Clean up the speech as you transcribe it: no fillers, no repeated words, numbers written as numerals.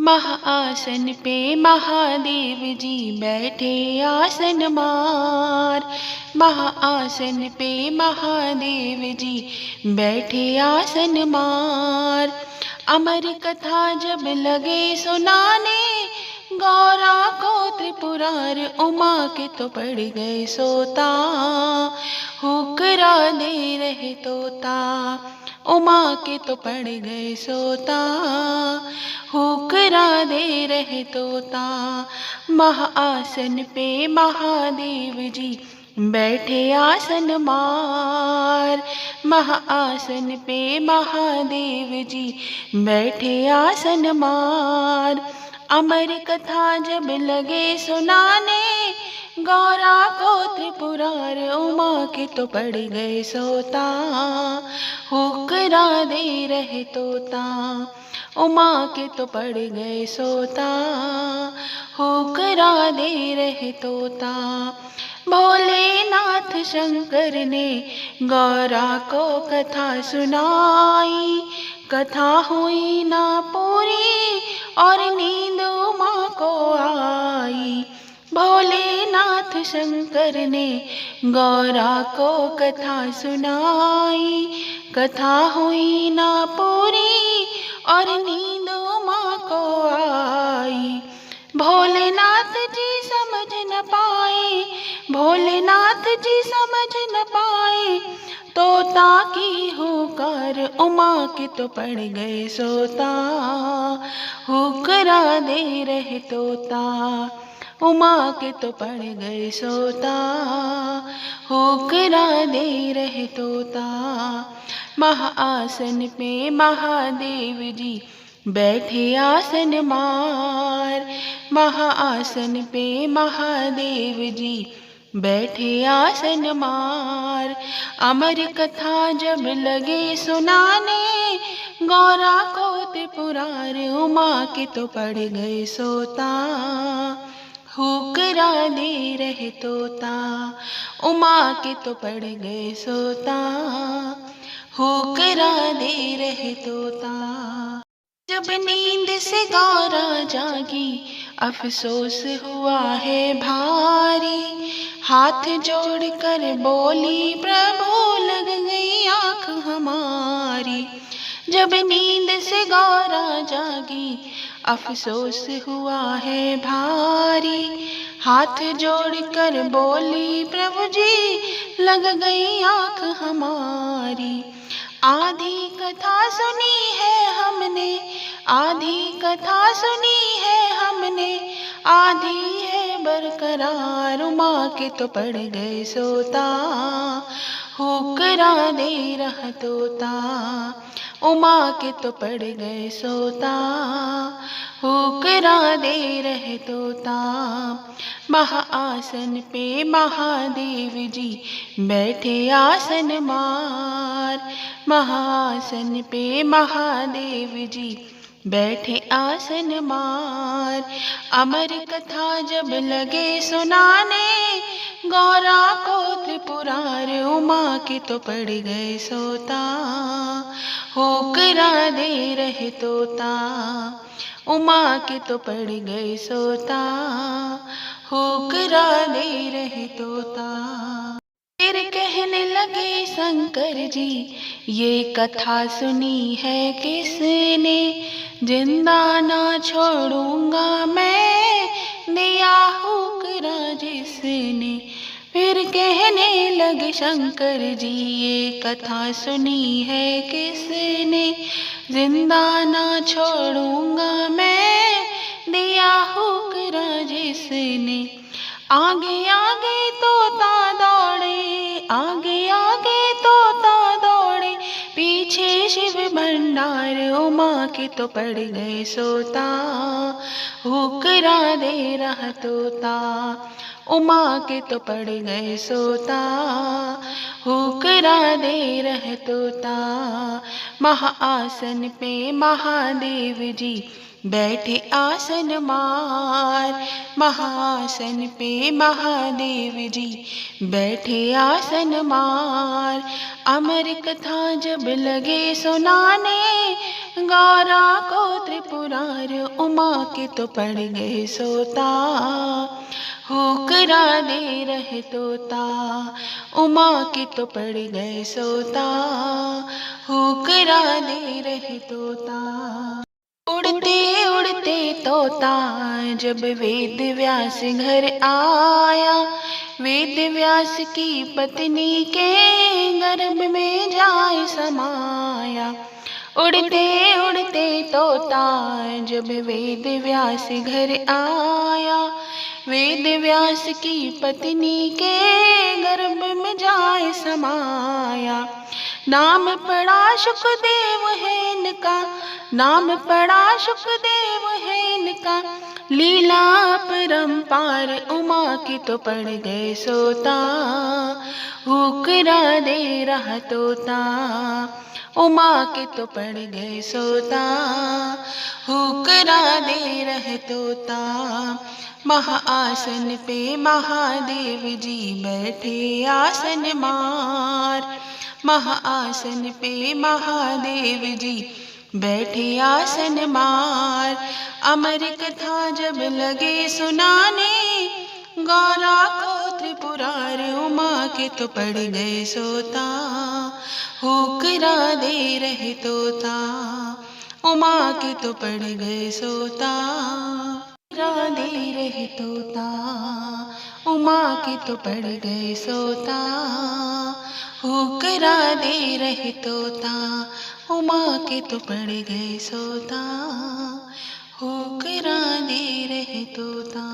महाआसन पे महादेव जी बैठे आसन मार। महाआसन पे महादेव जी बैठे आसन मार। अमर कथा जब लगे सुनाने, गौरा को त्रिपुरार उमा के तो पड़ गए सोता। हुकरा दे रहे तोता, उमा के तो पड़ गए सोता। हुकरा दे रहे तोता। महाआसन पे महादेव जी बैठे आसन मार। महाआसन पे महादेव जी बैठे आसन मार। अमर कथा जब लगे सुनाने, गौरा को त्रिपुरार उमा के तो पड़ गए सोता। हुकरा दे रहे तोता, उमा के तो पड़ गए सोता। हुकरा दे रहे तोता। भोलेनाथ शंकर ने गौरा को कथा सुनाई। कथा हुई ना पूरी और नींद उमा को आई। भोलेनाथ शंकर ने गौरा को कथा सुनाई। कथा हुई ना पूरी और नींद उमा को आई। भोलेनाथ जी समझ न पाए, भोलेनाथ जी समझ न पाए, तोता की हुकार उमा के तो पड़ गए सोता। हुकरा दे रहे तोता, उमा के तो पड़ गए सोता। हुकरा दे रहे तोता। महाआसन पे महादेव जी बैठे आसन मार। महाआसन पे महादेव जी बैठे आसन मार। अमर कथा जब लगे सुनाने, गौरा को त्रिपुरार उमा के तो पड़ गए सोता। हुकरा दे रहे तोता, उमा के तो पड़ गए सोता। हुकरा दे रहे तोता। जब नींद से गौरा जागी, अफसोस हुआ है भारी। हाथ जोड़कर बोली, प्रभु लग गई आँख हमारी। जब नींद से गौरा जागी, अफसोस हुआ है भारी। हाथ जोड़कर बोली, प्रभु जी लग गई आँख हमारी। आधी कथा सुनी है हमने, आधी कथा सुनी है हमने, आधी है बरकरार उमा के तो पड़ गए सोता। हुकरा दे रहा तोता, उमा के तो पड़ गए सोता। हुकरा दे रहे तोता। महाआसन पे महादेव जी बैठे आसन मार। महाआसन पे महादेव जी बैठे आसन मार। अमर कथा जब लगे सुनाने, गौरा को त्रिपुरार उमा के तो पड़ गए सोता। हुकरा दे रहे तोता, उमा के तो पड़ गए सोता। हुकरा दे रहे तोता। फिर कहने लगे शंकर जी, ये कथा सुनी है किसने, जिंदा ना छोड़ूंगा मैं दिया हुकरा जिसने। फिर कहने लगे शंकर जी, ये कथा सुनी है किसने, जिंदा ना छोड़ूंगा मैं दिया हुकरा जिसने। आगे आगे तोता दौड़े, आगे आगे तोता दौड़े, पीछे शिव भंडार उमा के तो पड़ गए सोता। हुकरा दे रहा तोता, उमा के तो पड़ गए सोता। हुकरा दे रहे तोता। महाआसन पे महादेव जी बैठे आसन मार। महाआसन पे महादेव जी बैठे आसन मार। अमर कथा जब लगे सुनाने, गौरा को त्रिपुरार उमा के तो पड़ गए सोता, हुकरा दे रहे तोता, उमा के तो पड़ गए सोता, हुकरा दे रहे तोता। उड़ते उड़ते तोता जब वेद व्यास घर आया, वेद व्यास की पत्नी के गर्भ में जाए समाया। उड़ते उड़ते तोता जब वेद व्यास घर आया, वेद व्यास की पत्नी के गर्भ में जाए समाया। नाम पड़ा शुकदेव है इनका, नाम पड़ा शुकदेव है इनका, लीला परम्पार उमा की तो पड़ गए सोता, हुकरा दे रहा तोता, उमा के तो पड़ गए सोता, हुकरा दे रहे तोता। महाआसन पे महादेव जी बैठे आसन मार, महाआसन पे महादेव जी बैठे आसन मार। अमर कथा जब लगे सुनाने, गौरा को त्रिपुरार उमा के तो पड़ गए सोता, हुकरा दे रहे तोता, उमा के तो पड़ गए सोता, हुकरा दे रहे तोता, उमा के तो पड़ गए सोता, हुकरा दे रहे तोता, उमा के तो पड़ गए सोता, हुकरा दे रहे तोता।